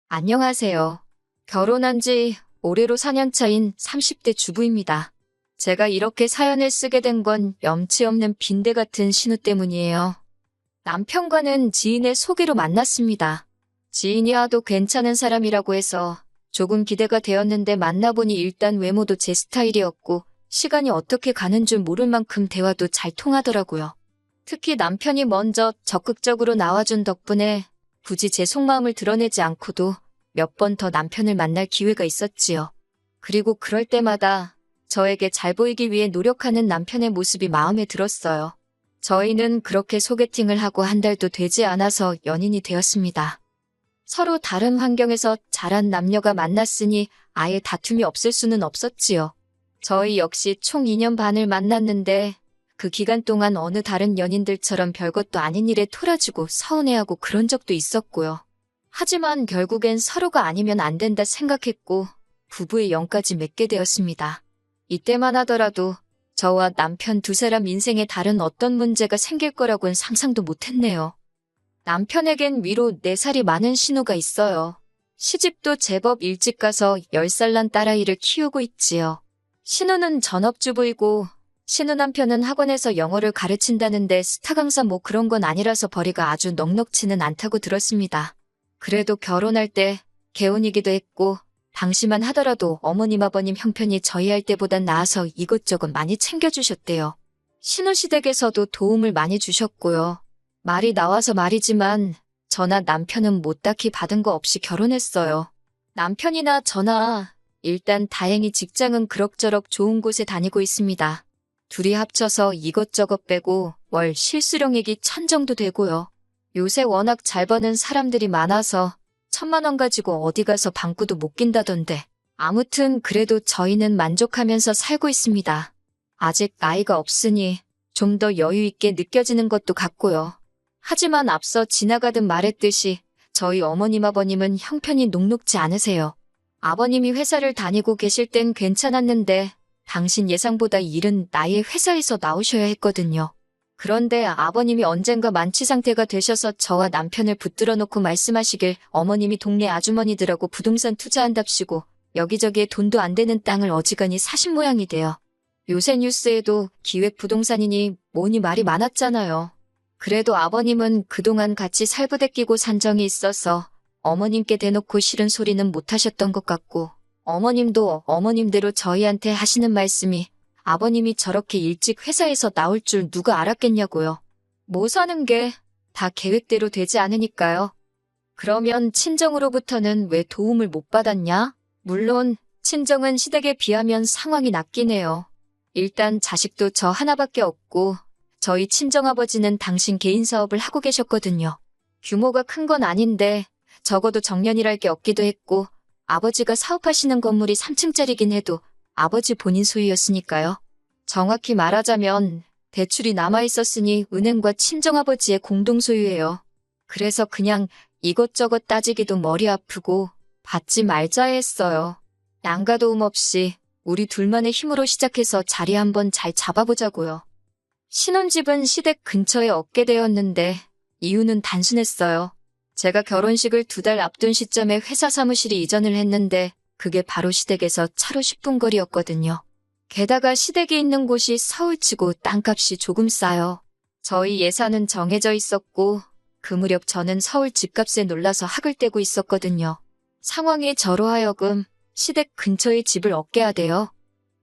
안녕하세요. 결혼한 지 올해로 4년 차인 30대 주부입니다. 제가 이렇게 사연을 쓰게 된 건 염치 없는 빈대 같은 신우 때문이에요. 남편과는 지인의 소개로 만났습니다. 지인이 하도 괜찮은 사람이라고 해서 조금 기대가 되었는데 만나보니 일단 외모도 제 스타일이었고 시간이 어떻게 가는 줄 모를 만큼 대화도 잘 통하더라고요. 특히 남편이 먼저 적극적으로 나와준 덕분에 굳이 제 속마음을 드러내지 않고도 몇 번 더 남편을 만날 기회가 있었지요. 그리고 그럴 때마다 저에게 잘 보이기 위해 노력하는 남편의 모습이 마음에 들었어요. 저희는 그렇게 소개팅을 하고 한 달도 되지 않아서 연인이 되었습니다. 서로 다른 환경에서 자란 남녀가 만났으니 아예 다툼이 없을 수는 없었지요. 저희 역시 총 2년 반을 만났는데 그 기간 동안 어느 다른 연인들처럼 별것도 아닌 일에 토라지고 서운해하고 그런 적도 있었고요. 하지만 결국엔 서로가 아니면 안 된다 생각했고 부부의 영까지 맺게 되었습니다. 이때만 하더라도 저와 남편 두 사람 인생에 다른 어떤 문제가 생길 거라고는 상상도 못했네요. 남편에겐 위로 4살이 많은 신우가 있어요. 시집도 제법 일찍 가서 10살 난 딸아이를 키우고 있지요. 신우는 전업주부이고 신우 남편은 학원에서 영어를 가르친다는데 스타 강사 뭐 그런 건 아니라서 벌이가 아주 넉넉지는 않다고 들었습니다. 그래도 결혼할 때 개혼이기도 했고 당시만 하더라도 어머님 아버님 형편이 저희 할 때보단 나아서 이것저것 많이 챙겨주셨대요. 신우 시댁에서도 도움을 많이 주셨고요. 말이 나와서 말이지만 저나 남편은 못 딱히 받은 거 없이 결혼했어요. 남편이나 저나 일단 다행히 직장은 그럭저럭 좋은 곳에 다니고 있습니다. 둘이 합쳐서 이것저것 빼고 월 실수령액이 1,000 정도 되고요. 요새 워낙 잘 버는 사람들이 많아서 1,000만 원 가지고 어디 가서 방구도 못 낀다던데. 아무튼 그래도 저희는 만족하면서 살고 있습니다. 아직 나이가 없으니 좀 더 여유 있게 느껴지는 것도 같고요. 하지만 앞서 지나가듯 말했듯이 저희 어머님 아버님은 형편이 녹록지 않으세요. 아버님이 회사를 다니고 계실 땐 괜찮았는데 당신 예상보다 이른 나이에 회사에서 나오셔야 했거든요. 그런데 아버님이 언젠가 만취 상태가 되셔서 저와 남편을 붙들어 놓고 말씀하시길 어머님이 동네 아주머니들하고 부동산 투자한답시고 여기저기에 돈도 안 되는 땅을 어지간히 사신 모양이 돼요. 요새 뉴스에도 기획부동산이니 뭐니 말이 많았잖아요. 그래도 아버님은 그동안 같이 살부대 끼고 산 정이 있어서 어머님께 대놓고 싫은 소리는 못 하셨던 것 같고 어머님도 어머님대로 저희한테 하시는 말씀이 아버님이 저렇게 일찍 회사에서 나올 줄 누가 알았겠냐고요. 뭐 사는 게 다 계획대로 되지 않으니까요. 그러면 친정으로부터는 왜 도움을 못 받았냐? 물론 친정은 시댁에 비하면 상황이 낫긴 해요. 일단 자식도 저 하나밖에 없고 저희 친정아버지는 당신 개인 사업을 하고 계셨거든요. 규모가 큰 건 아닌데 적어도 정년이랄 게 없기도 했고 아버지가 사업하시는 건물이 3층짜리긴 해도 아버지 본인 소유였으니까요. 정확히 말하자면 대출이 남아있었으니 은행과 친정아버지의 공동 소유예요. 그래서 그냥 이것저것 따지기도 머리 아프고 받지 말자 했어요. 양가 도움 없이 우리 둘만의 힘으로 시작해서 자리 한번 잘 잡아보자고요. 신혼집은 시댁 근처에 얻게 되었는데 이유는 단순했어요. 제가 결혼식을 2달 앞둔 시점에 회사 사무실이 이전을 했는데 그게 바로 시댁에서 차로 10분 거리였거든요. 게다가 시댁이 있는 곳이 서울치고 땅값이 조금 싸요. 저희 예산은 정해져 있었고 그 무렵 저는 서울 집값에 놀라서 학을 떼고 있었거든요. 상황이 저로 하여금 시댁 근처에 집을 얻게 하대요.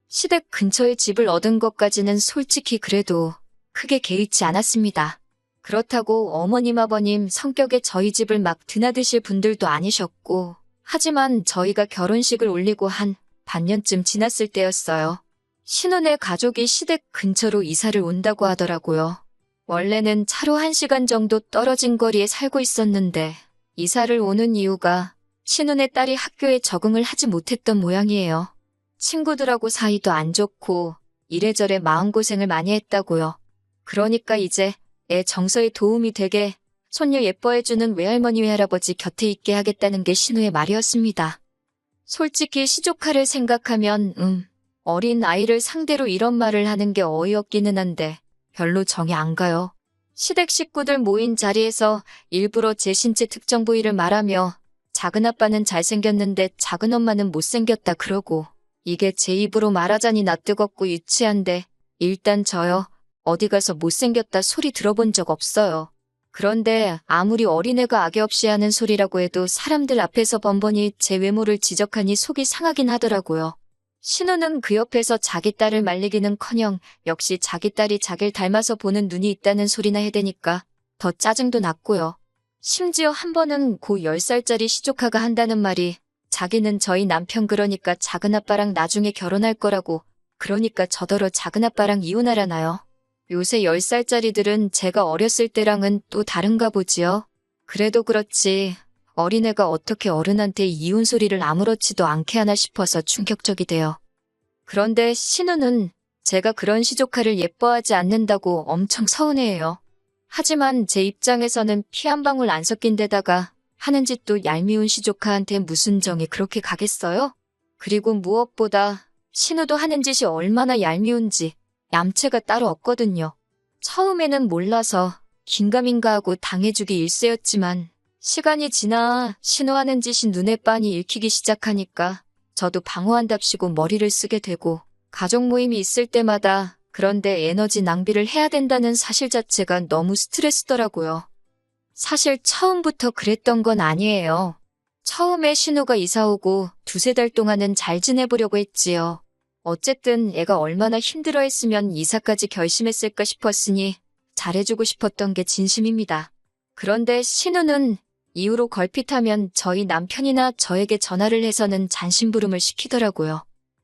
시댁 근처에 집을 얻은 것까지는 솔직히 그래도 크게 개의치 않았습니다. 그렇다고 어머님 아버님 성격에 저희 집을 막 드나드실 분들도 아니셨고 하지만 저희가 결혼식을 올리고 한 반년쯤 지났을 때였어요. 신혼의 가족이 시댁 근처로 이사를 온다고 하더라고요. 원래는 차로 1시간 정도 떨어진 거리에 살고 있었는데 이사를 오는 이유가 신혼의 딸이 학교에 적응을 하지 못했던 모양이에요. 친구들하고 사이도 안 좋고 이래저래 마음고생을 많이 했다고요. 그러니까 이제 애 정서에 도움이 되게 손녀 예뻐해주는 외할머니 외할아버지 곁에 있게 하겠다는 게 신우의 말이었습니다. 솔직히 시조카를 생각하면 어린 아이를 상대로 이런 말을 하는 게 어이없기는 한데 별로 정이 안 가요. 시댁 식구들 모인 자리에서 일부러 제 신체 특정 부위를 말하며 작은아빠는 잘생겼는데 작은엄마는 못생겼다 그러고 이게 제 입으로 말하자니 낯뜨겁고 유치한데 일단 저요. 어디 가서 못생겼다 소리 들어본 적 없어요. 그런데 아무리 어린애가 악의 없이 하는 소리라고 해도 사람들 앞에서 번번이 제 외모를 지적하니 속이 상하긴 하더라고요. 신우는 그 옆에서 자기 딸을 말리기는커녕 역시 자기 딸이 자기를 닮아서 보는 눈이 있다는 소리나 해대니까 더 짜증도 났고요. 심지어 한 번은 고 10살짜리 시조카가 한다는 말이 자기는 저희 남편 그러니까 작은아빠랑 나중에 결혼할 거라고 그러니까 저더러 작은아빠랑 이혼하라나요. 요새 10살짜리들은 제가 어렸을 때랑은 또 다른가 보지요. 그래도 그렇지 어린애가 어떻게 어른한테 이혼 소리를 아무렇지도 않게 하나 싶어서 충격적이대요. 그런데 신우는 제가 그런 시조카를 예뻐하지 않는다고 엄청 서운해해요. 하지만 제 입장에서는 피 한 방울 안 섞인 데다가 하는 짓도 얄미운 시조카한테 무슨 정이 그렇게 가겠어요? 그리고 무엇보다 신우도 하는 짓이 얼마나 얄미운지 얌체가 따로 없거든요. 처음에는 몰라서 긴가민가하고 당해주기 일쑤였지만 시간이 지나 신우하는 짓이 눈에 빤히 읽히기 시작하니까 저도 방어한답시고 머리를 쓰게 되고 가족 모임이 있을 때마다 그런데 에너지 낭비를 해야 된다는 사실 자체가 너무 스트레스더라고요. 사실 처음부터 그랬던 건 아니에요. 처음에 신우가 이사 오고 두세 달 동안은 잘 지내보려고 했지요. 어쨌든 애가 얼마나 힘들어했으면 이사까지 결심했을까 싶었으니 잘해주고 싶었던 게 진심입니다. 그런데 신우는 이후로 걸핏하면 저희 남편이나 저에게 전화를 해서는 잔심부름을 시키더라고요.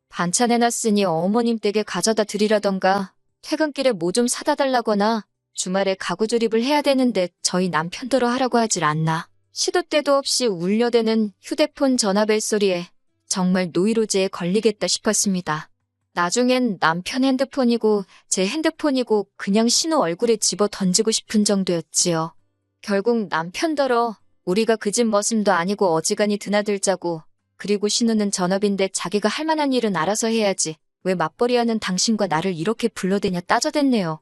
반찬 해놨으니 어머님 댁에 가져다 드리라던가 퇴근길에 뭐 좀 사다 달라거나 주말에 가구 조립을 해야 되는데 저희 남편더러 하라고 하질 않나. 시도 때도 없이 울려대는 휴대폰 전화벨 소리에 정말 노이로제에 걸리겠다 싶었습니다. 나중엔 남편 핸드폰이고 제 핸드폰이고 그냥 신우 얼굴에 집어 던지고 싶은 정도였지요. 결국 남편더러 우리가 그 집 머슴도 아니고 어지간히 드나들자고 그리고 신우는 전업인데 자기가 할 만한 일은 알아서 해야지 왜 맞벌이하는 당신과 나를 이렇게 불러대냐 따져댔네요.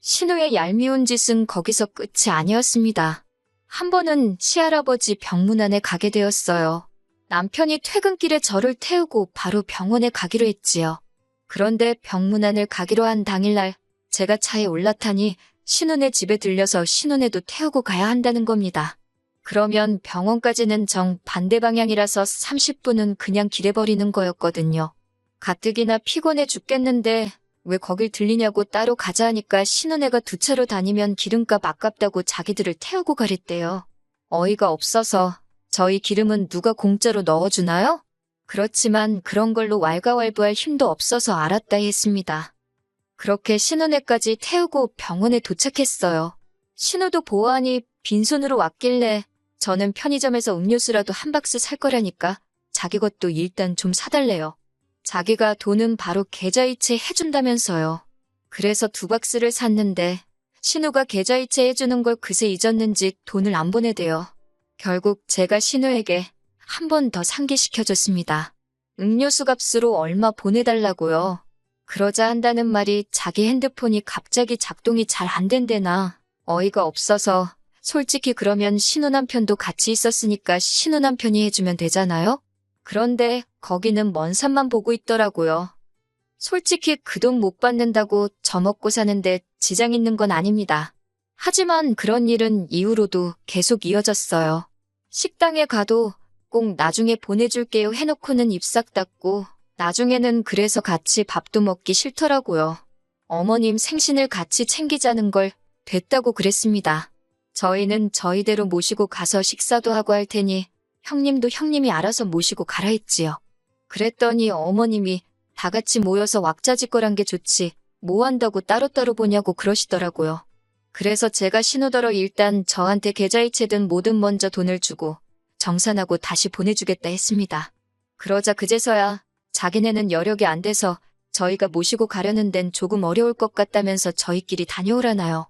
신우의 얄미운 짓은 거기서 끝이 아니었습니다. 한 번은 시할아버지 병문안에 가게 되었어요. 남편이 퇴근길에 저를 태우고 바로 병원에 가기로 했지요. 그런데 병문안을 가기로 한 당일날 제가 차에 올라타니 신우네 집에 들려서 신우네도 태우고 가야 한다는 겁니다. 그러면 병원까지는 정반대 방향이라서 30분은 그냥 길에버리는 거였거든요. 가뜩이나 피곤해 죽겠는데 왜 거길 들리냐고 따로 가자 하니까 신우네가 두 차로 다니면 기름값 아깝다고 자기들을 태우고 가랬대요. 어이가 없어서 저희 기름은 누가 공짜로 넣어주나요? 그렇지만 그런 걸로 왈가왈부할 힘도 없어서 알았다 했습니다. 그렇게 신우네까지 태우고 병원에 도착했어요. 신우도 보아하니 빈손으로 왔길래 저는 편의점에서 음료수라도 한 박스 살 거라니까 자기 것도 일단 좀 사달래요. 자기가 돈은 바로 계좌이체 해준다면서요. 그래서 2박스를 샀는데 신우가 계좌이체 해주는 걸 그새 잊었는지 돈을 안 보내대요. 결국 제가 신우에게 한 번 더 상기시켜줬습니다. 음료수 값으로 얼마 보내달라고요. 그러자 한다는 말이 자기 핸드폰이 갑자기 작동이 잘 안 된대나 어이가 없어서 솔직히 그러면 신우 남편도 같이 있었으니까 신우 남편이 해주면 되잖아요? 그런데 거기는 먼 산만 보고 있더라고요. 솔직히 그 돈 못 받는다고 저 먹고 사는데 지장 있는 건 아닙니다. 하지만 그런 일은 이후로도 계속 이어졌어요. 식당에 가도 꼭 나중에 보내줄게요 해놓고는 입 싹 닫고 나중에는 그래서 같이 밥도 먹기 싫더라고요. 어머님 생신을 같이 챙기자는 걸 됐다고 그랬습니다. 저희는 저희대로 모시고 가서 식사도 하고 할 테니 형님도 형님이 알아서 모시고 가라 했지요. 그랬더니 어머님이 다 같이 모여서 왁자지껄한 게 좋지 뭐 한다고 따로따로 보냐고 그러시더라고요. 그래서 제가 신우더러 일단 저한테 계좌이체든 뭐든 먼저 돈을 주고 정산하고 다시 보내주겠다 했습니다. 그러자 그제서야 자기네는 여력이 안 돼서 저희가 모시고 가려는 데는 조금 어려울 것 같다면서 저희끼리 다녀오라나요.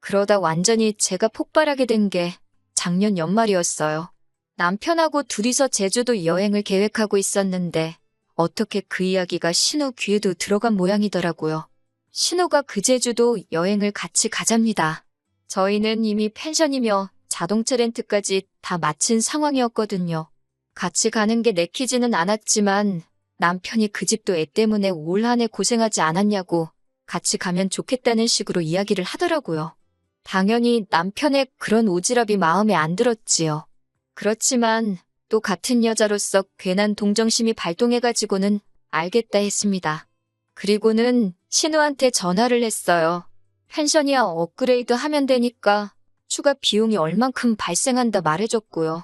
그러다 완전히 제가 폭발하게 된 게 작년 연말이었어요. 남편하고 둘이서 제주도 여행을 계획하고 있었는데 어떻게 그 이야기가 신우 귀에도 들어간 모양이더라고요. 신우가 그 제주도 여행을 같이 가잡니다. 저희는 이미 펜션이며 자동차 렌트까지 다 마친 상황이었거든요. 같이 가는 게 내키지는 않았지만 남편이 그 집도 애 때문에 올 한 해 고생하지 않았냐고 같이 가면 좋겠다는 식으로 이야기를 하더라고요. 당연히 남편의 그런 오지랖이 마음에 안 들었지요. 그렇지만 또 같은 여자로서 괜한 동정심이 발동해가지고는 알겠다 했습니다. 그리고는 신우한테 전화를 했어요. 펜션이야 업그레이드 하면 되니까 추가 비용이 얼만큼 발생한다 말해줬고요.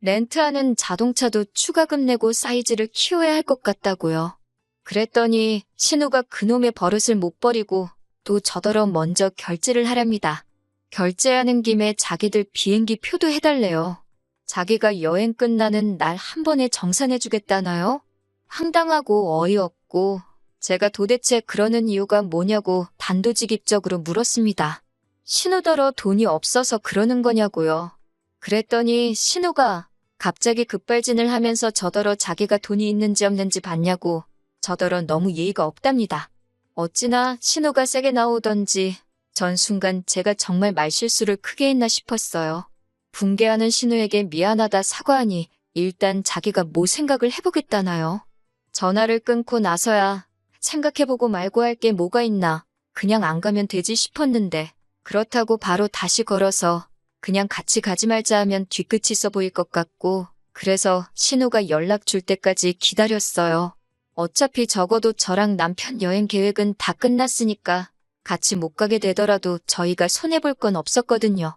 렌트하는 자동차도 추가금 내고 사이즈를 키워야 할 것 같다고요. 그랬더니 신우가 그놈의 버릇을 못 버리고 또 저더러 먼저 결제를 하랍니다. 결제하는 김에 자기들 비행기 표도 해달래요. 자기가 여행 끝나는 날 한 번에 정산해주겠다나요? 황당하고 어이없고 제가 도대체 그러는 이유가 뭐냐고 단도직입적으로 물었습니다. 신우더러 돈이 없어서 그러는 거냐고요. 그랬더니 신우가 갑자기 급발진을 하면서 저더러 자기가 돈이 있는지 없는지 봤냐고 저더러 너무 예의가 없답니다. 어찌나 신우가 세게 나오던지 전 순간 제가 정말 말실수를 크게 했나 싶었어요. 붕괴하는 신우에게 미안하다 사과하니 일단 자기가 뭐 생각을 해보겠다나요. 전화를 끊고 나서야 생각해보고 말고 할 게 뭐가 있나 그냥 안 가면 되지 싶었는데 그렇다고 바로 다시 걸어서 그냥 같이 가지 말자 하면 뒤끝이 써 보일 것 같고 그래서 신우가 연락 줄 때까지 기다렸어요. 어차피 적어도 저랑 남편 여행 계획은 다 끝났으니까 같이 못 가게 되더라도 저희가 손해볼 건 없었거든요.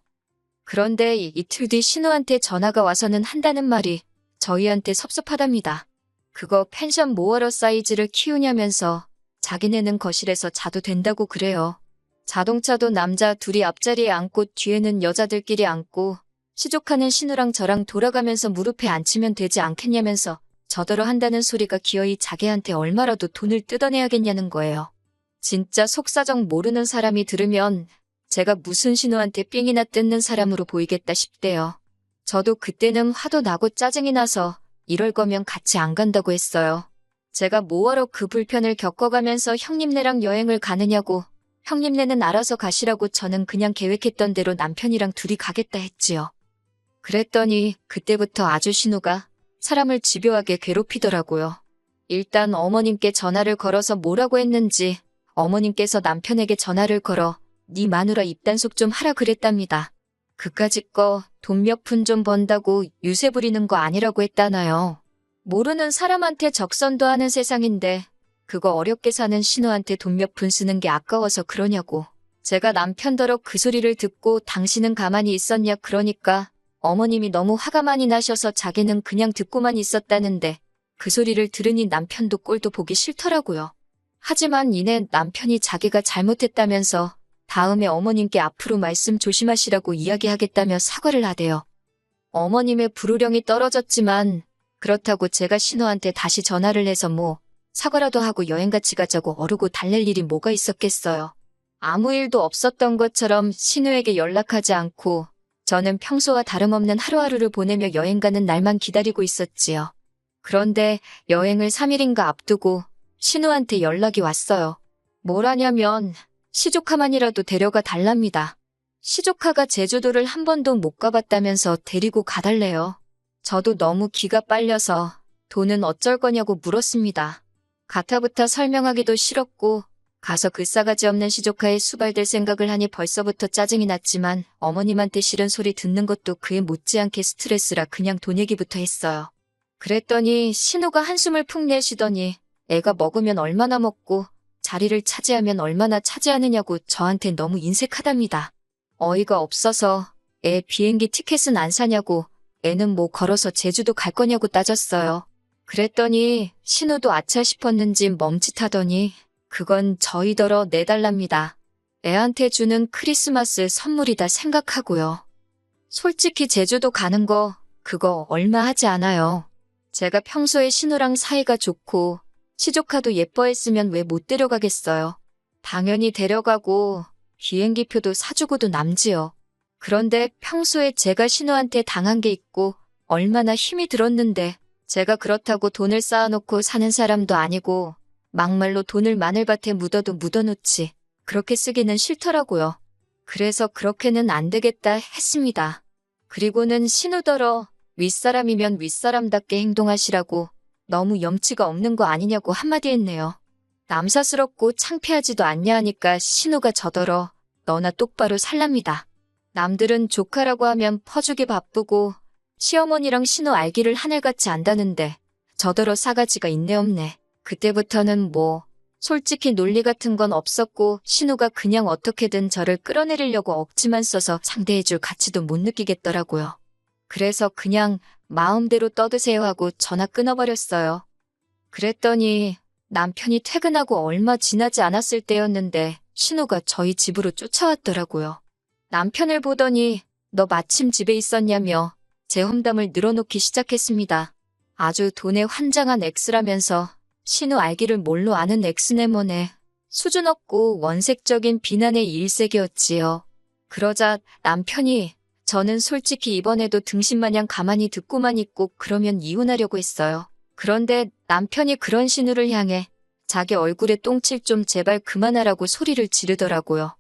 그런데 이틀 뒤 신우한테 전화가 와서는 한다는 말이 저희한테 섭섭하답니다. 그거 펜션 뭐하러 사이즈를 키우냐면서 자기네는 거실에서 자도 된다고 그래요. 자동차도 남자 둘이 앞자리에 앉고 뒤에는 여자들끼리 앉고 시족하는 신우랑 저랑 돌아가면서 무릎에 앉히면 되지 않겠냐면서 저더러 한다는 소리가 기어이 자기한테 얼마라도 돈을 뜯어내야겠냐는 거예요. 진짜 속사정 모르는 사람이 들으면 제가 무슨 신우한테 삥이나 뜯는 사람으로 보이겠다 싶대요. 저도 그때는 화도 나고 짜증이 나서 이럴 거면 같이 안 간다고 했어요. 제가 뭐하러 그 불편을 겪어가면서 형님네랑 여행을 가느냐고 형님네는 알아서 가시라고 저는 그냥 계획했던 대로 남편이랑 둘이 가겠다 했지요. 그랬더니 그때부터 아주 신우가 사람을 집요하게 괴롭히더라고요. 일단 어머님께 전화를 걸어서 뭐라고 했는지 어머님께서 남편에게 전화를 걸어 네 마누라 입단속 좀 하라 그랬답니다. 그까짓 거 돈 몇 푼 좀 번다고 유세 부리는 거 아니라고 했다나요. 모르는 사람한테 적선도 하는 세상인데 그거 어렵게 사는 신우한테 돈 몇 푼 쓰는 게 아까워서 그러냐고. 제가 남편더러 그 소리를 듣고 당신은 가만히 있었냐 그러니까 어머님이 너무 화가 많이 나셔서 자기는 그냥 듣고만 있었다는데 그 소리를 들으니 남편도 꼴도 보기 싫더라고요. 하지만 이내 남편이 자기가 잘못했다면서 다음에 어머님께 앞으로 말씀 조심하시라고 이야기하겠다며 사과를 하대요. 어머님의 불호령이 떨어졌지만 그렇다고 제가 신우한테 다시 전화를 해서 뭐 사과라도 하고 여행 같이 가자고 어르고 달랠 일이 뭐가 있었겠어요. 아무 일도 없었던 것처럼 신우에게 연락하지 않고 저는 평소와 다름없는 하루하루를 보내며 여행 가는 날만 기다리고 있었지요. 그런데 여행을 3일인가 앞두고 신우한테 연락이 왔어요. 뭐라냐면 시조카만이라도 데려가 달랍니다. 시조카가 제주도를 한 번도 못 가봤다면서 데리고 가달래요. 저도 너무 기가 빨려서 돈은 어쩔 거냐고 물었습니다. 가타부타 설명하기도 싫었고 가서 그 싸가지 없는 시조카에 수발될 생각을 하니 벌써부터 짜증이 났지만 어머님한테 싫은 소리 듣는 것도 그에 못지않게 스트레스라 그냥 돈 얘기부터 했어요. 그랬더니 신우가 한숨을 푹 내쉬더니 애가 먹으면 얼마나 먹고 자리를 차지하면 얼마나 차지하느냐고 저한테 너무 인색하답니다. 어이가 없어서 애 비행기 티켓은 안 사냐고 애는 뭐 걸어서 제주도 갈 거냐고 따졌어요. 그랬더니 신우도 아차 싶었는지 멈칫하더니 그건 저희더러 내달랍니다. 애한테 주는 크리스마스 선물이다 생각하고요. 솔직히 제주도 가는 거 그거 얼마 하지 않아요. 제가 평소에 신우랑 사이가 좋고 시조카도 예뻐했으면 왜 못 데려가겠어요. 당연히 데려가고 비행기표도 사주고도 남지요. 그런데 평소에 제가 신우한테 당한 게 있고 얼마나 힘이 들었는데 제가 그렇다고 돈을 쌓아놓고 사는 사람도 아니고 막말로 돈을 마늘밭에 묻어도 묻어놓지 그렇게 쓰기는 싫더라고요. 그래서 그렇게는 안 되겠다 했습니다. 그리고는 신우더러 윗사람이면 윗사람답게 행동하시라고 너무 염치가 없는 거 아니냐고 한마디 했네요. 남사스럽고 창피하지도 않냐 하니까 신우가 저더러 너나 똑바로 살랍니다. 남들은 조카라고 하면 퍼주기 바쁘고 시어머니랑 신우 알기를 하늘같이 안다는데 저더러 싸가지가 있네 없네. 그때부터는 뭐 솔직히 논리 같은 건 없었고 신우가 그냥 어떻게든 저를 끌어내리려고 억지만 써서 상대해줄 가치도 못 느끼겠더라고요. 그래서 그냥 마음대로 떠드세요 하고 전화 끊어버렸어요. 그랬더니 남편이 퇴근하고 얼마 지나지 않았을 때였는데 신우가 저희 집으로 쫓아왔더라고요. 남편을 보더니 너 마침 집에 있었냐며 제 험담을 늘어놓기 시작했습니다. 아주 돈에 환장한 X라면서 신우 알기를 뭘로 아는 X네 뭐네. 수준 없고 원색적인 비난의 일색이었지요. 그러자 남편이 저는 솔직히 이번에도 등신마냥 가만히 듣고만 있고 그러면 이혼하려고 했어요. 그런데 남편이 그런 신우를 향해 자기 얼굴에 똥칠 좀 제발 그만하라고 소리를 지르더라고요.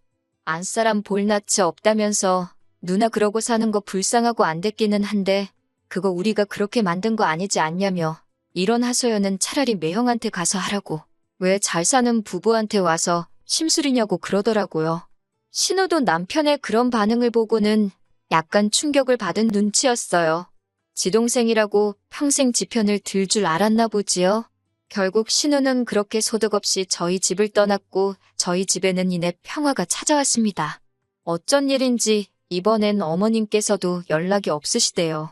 안사람 볼낯이 없다면서 누나 그러고 사는 거 불쌍하고 안 됐기는 한데 그거 우리가 그렇게 만든 거 아니지 않냐며 이런 하소연은 차라리 매형한테 가서 하라고 왜 잘 사는 부부한테 와서 심술이냐고 그러더라고요. 신우도 남편의 그런 반응을 보고는 약간 충격을 받은 눈치였어요. 지 동생이라고 평생 지 편을 들 줄 알았나 보지요. 결국 신우는 그렇게 소득 없이 저희 집을 떠났고 저희 집에는 이내 평화가 찾아왔습니다. 어쩐 일인지 이번엔 어머님께서도 연락이 없으시대요.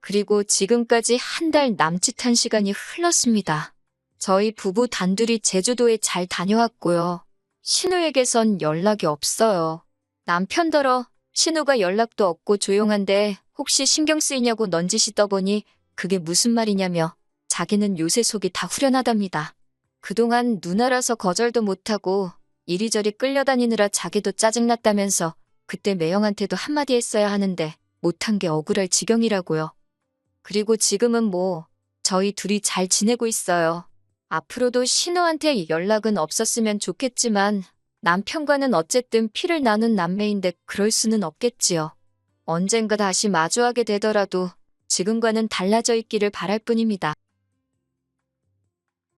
그리고 지금까지 한 달 남짓한 시간이 흘렀습니다. 저희 부부 단둘이 제주도에 잘 다녀왔고요. 신우에게선 연락이 없어요. 남편더러 신우가 연락도 없고 조용한데 혹시 신경 쓰이냐고 넌지시 떠보니 그게 무슨 말이냐며 자기는 요새 속이 다 후련하답니다. 그동안 누나라서 거절도 못하고 이리저리 끌려다니느라 자기도 짜증났다면서 그때 매형한테도 한마디 했어야 하는데 못한 게 억울할 지경이라고요. 그리고 지금은 뭐 저희 둘이 잘 지내고 있어요. 앞으로도 신우한테 연락은 없었으면 좋겠지만 남편과는 어쨌든 피를 나눈 남매인데 그럴 수는 없겠지요. 언젠가 다시 마주하게 되더라도 지금과는 달라져 있기를 바랄 뿐입니다.